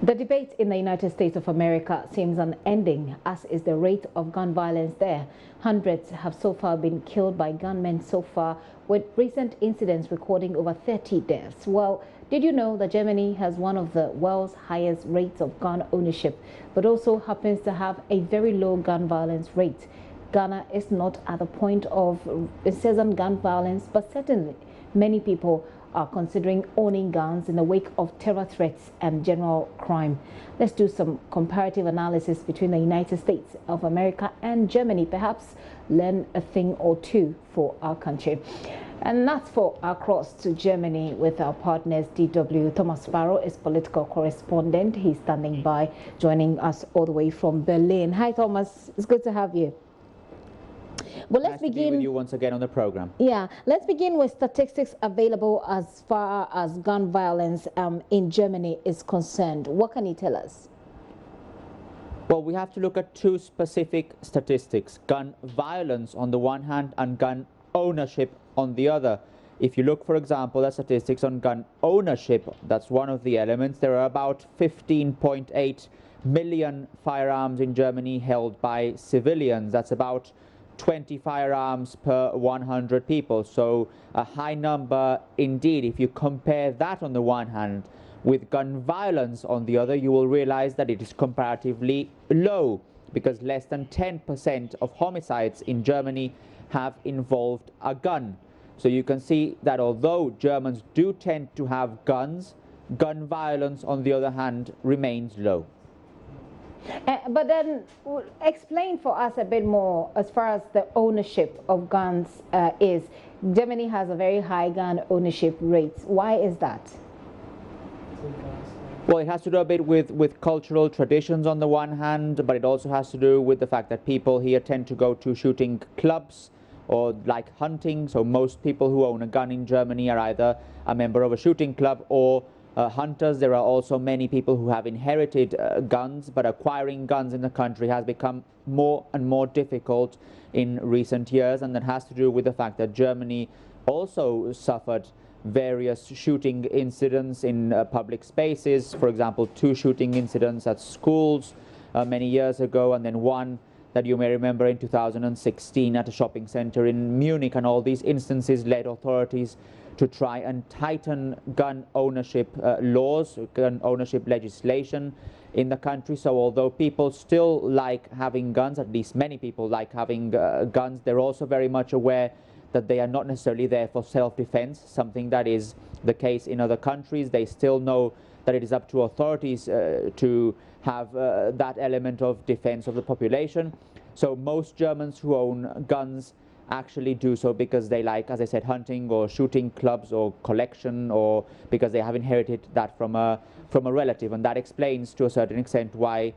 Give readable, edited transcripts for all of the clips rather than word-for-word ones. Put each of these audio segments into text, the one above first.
The debate in the United States of America seems unending, as is the rate of gun violence there. Hundreds have so far been killed by gunmen so far, with recent incidents recording over 30 deaths. Well, did you know that Germany has one of the world's highest rates of gun ownership, but also happens to have a very low gun violence rate? Ghana is not at the point of incessant gun violence, but certainly many people are considering owning guns in the wake of terror threats and general crime. Let's do some comparative analysis between the United States of America and Germany, perhaps learn a thing or two for our country. And that's for our cross to Germany with our partners DW. Thomas Sparrow is political correspondent. He's standing by, joining us all the way from Berlin. Hi, Thomas. It's good to have you. Well, let's begin to be with you once again on the program. Yeah, let's begin with statistics available as far as gun violence in Germany is concerned. What can you tell us? Well, we have to look at two specific statistics: gun violence on the one hand and gun ownership on the other. If you look, for example, at statistics on gun ownership, that's one of the elements. There are about 15.8 million firearms in Germany held by civilians. That's about 20 firearms per 100 people, so a high number indeed. If you compare that on the one hand with gun violence on the other, you will realize that it is comparatively low, because less than 10% of homicides in Germany have involved a gun. So you can see that although Germans do tend to have guns, gun violence on the other hand remains low. But then explain for us a bit more as far as the ownership of guns is. Germany has a very high gun ownership rate. Why is that? Well, it has to do a bit with cultural traditions on the one hand, but it also has to do with the fact that people here tend to go to shooting clubs or like hunting. So most people who own a gun in Germany are either a member of a shooting club or hunters. There are also many people who have inherited guns, but acquiring guns in the country has become more and more difficult in recent years, and that has to do with the fact that Germany also suffered various shooting incidents in public spaces. For example, 2 shooting incidents at schools many years ago, and then one that you may remember in 2016 at a shopping center in Munich, and all these instances led authorities to try and tighten gun ownership laws, gun ownership legislation in the country. So although people still like having guns, at least many people like having guns, they're also very much aware that they are not necessarily there for self-defense, something that is the case in other countries. They still know that it is up to authorities to have that element of defense of the population. So most Germans who own guns actually do so because they like, as I said, hunting or shooting clubs or collection, or because they have inherited that from a relative, and that explains to a certain extent why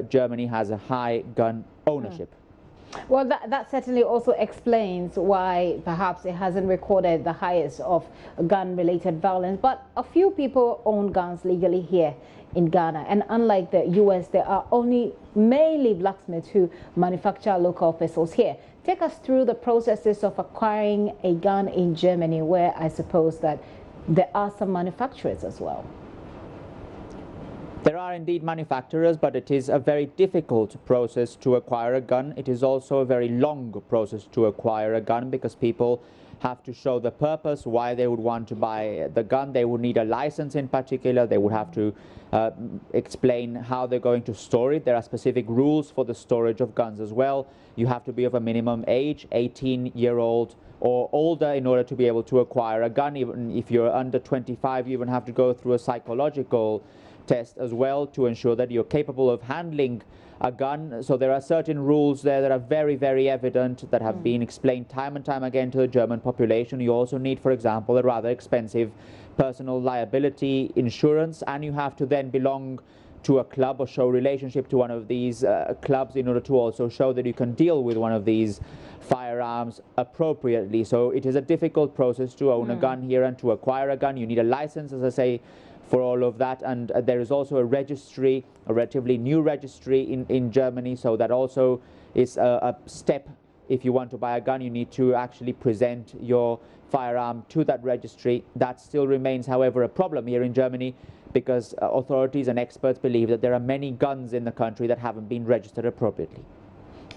Germany has a high gun ownership. Well, that certainly also explains why perhaps it hasn't recorded the highest of gun-related violence. But a few people own guns legally here in Ghana, and unlike the US, there are only mainly blacksmiths who manufacture local pistols here. Take us through the processes of acquiring a gun in Germany, where I suppose that there are some manufacturers as well. There are indeed manufacturers, but it is a very difficult process to acquire a gun. It is also a very long process to acquire a gun, because people have to show the purpose, why they would want to buy the gun. They would need a license in particular. They would have to explain how they're going to store it. There are specific rules for the storage of guns as well. You have to be of a minimum age, 18-year-old or older, in order to be able to acquire a gun. Even if you're under 25, you even have to go through a psychological test as well to ensure that you're capable of handling a gun. So there are certain rules there that are very, very evident, that have been explained time and time again to the German population. You also need, for example, a rather expensive personal liability insurance, and you have to then belong to a club or show relationship to one of these clubs in order to also show that you can deal with one of these firearms appropriately. So it is a difficult process to own a gun here and to acquire a gun. You need a license, as I say, for all of that, and there is also a registry, a relatively new registry in Germany, so that also is a step. If you want to buy a gun, you need to actually present your firearm to that registry. That still remains, however, a problem here in Germany, because authorities and experts believe that there are many guns in the country that haven't been registered appropriately.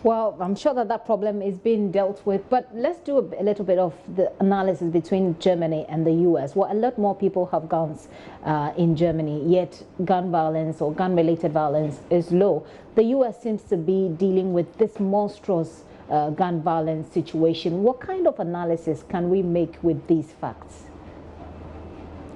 Well, I'm sure that problem is being dealt with, but let's do a little bit of the analysis between Germany and the US. Well, a lot more people have guns in Germany, yet gun violence or gun-related violence is low. The US seems to be dealing with this monstrous gun violence situation. What kind of analysis can we make with these facts?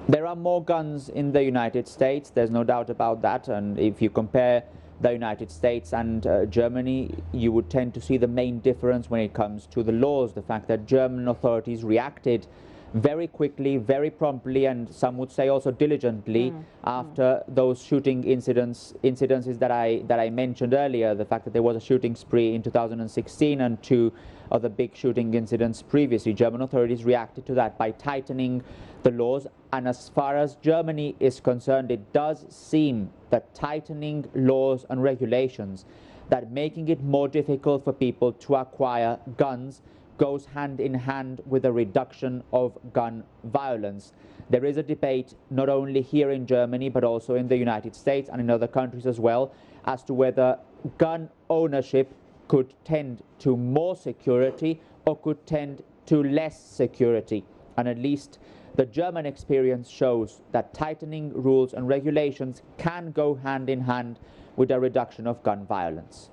There are more guns in the United States, there's no doubt about that, and if you compare the United States and Germany, you would tend to see the main difference when it comes to the laws. The fact that German authorities reacted very quickly, very promptly, and some would say also diligently after those shooting incidences that I mentioned earlier. The fact that there was a shooting spree in 2016 and 2 other big shooting incidents previously. German authorities reacted to that by tightening the laws, and as far as Germany is concerned, it does seem that tightening laws and regulations, that making it more difficult for people to acquire guns, goes hand in hand with a reduction of gun violence. There is a debate not only here in Germany but also in the United States and in other countries as well as to whether gun ownership could tend to more security or could tend to less security. And at least the German experience shows that tightening rules and regulations can go hand in hand with a reduction of gun violence.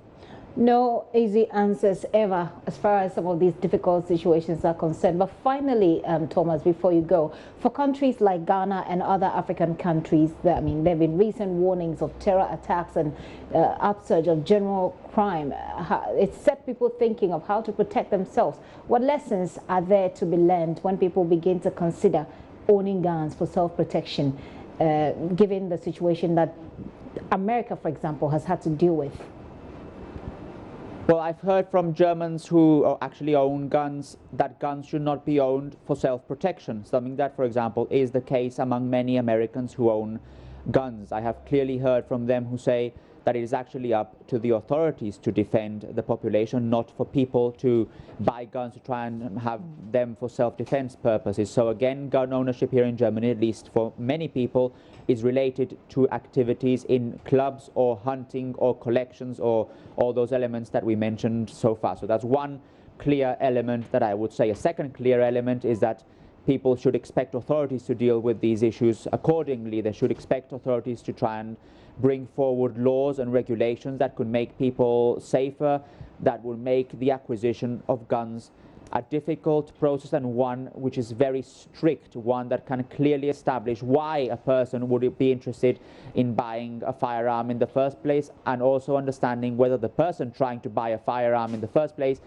No easy answers ever as far as some of these difficult situations are concerned. But finally, Thomas, before you go, for countries like Ghana and other African countries, there have been recent warnings of terror attacks and upsurge of general crime. It's set people thinking of how to protect themselves. What lessons are there to be learned when people begin to consider owning guns for self-protection, given the situation that America, for example, has had to deal with? Well, I've heard from Germans who actually own guns that guns should not be owned for self-protection, something that, for example, is the case among many Americans who own guns. I have clearly heard from them who say that it is actually up to the authorities to defend the population, not for people to buy guns to try and have them for self-defense purposes. So again, gun ownership here in Germany, at least for many people, is related to activities in clubs or hunting or collections or all those elements that we mentioned so far. So that's one clear element that I would say. A second clear element is that people should expect authorities to deal with these issues accordingly. They should expect authorities to try and bring forward laws and regulations that could make people safer, that will make the acquisition of guns a difficult process and one which is very strict, one that can clearly establish why a person would be interested in buying a firearm in the first place, and also understanding whether the person trying to buy a firearm in the first place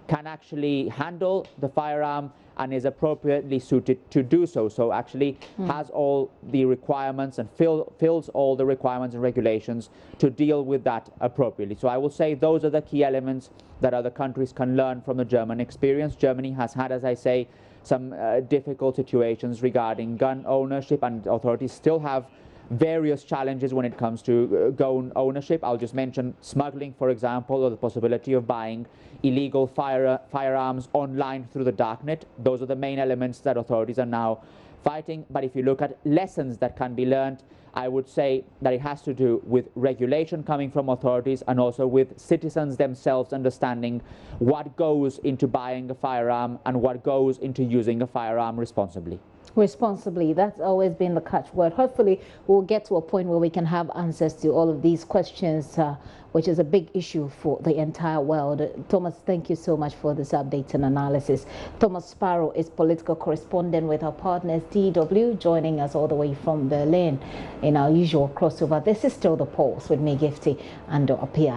can actually handle the firearm and is appropriately suited to do so. So actually has all the requirements and fills all the requirements and regulations to deal with that appropriately. So I will say those are the key elements that other countries can learn from the German experience. Germany has had, as I say, some difficult situations regarding gun ownership, and authorities still have various challenges when it comes to gun ownership. I'll just mention smuggling, for example, or the possibility of buying illegal firearms online through the darknet. Those are the main elements that authorities are now fighting. But if you look at lessons that can be learned, I would say that it has to do with regulation coming from authorities and also with citizens themselves understanding what goes into buying a firearm and what goes into using a firearm responsibly. Responsibly, that's always been the catchword. Hopefully we'll get to a point where we can have answers to all of these questions, which is a big issue for the entire world. Thomas, thank you so much for this update and analysis. Thomas Sparrow is political correspondent with our partners DW, joining us all the way from Berlin in our usual crossover. This is still The Pulse with me, Gifty, and Apia.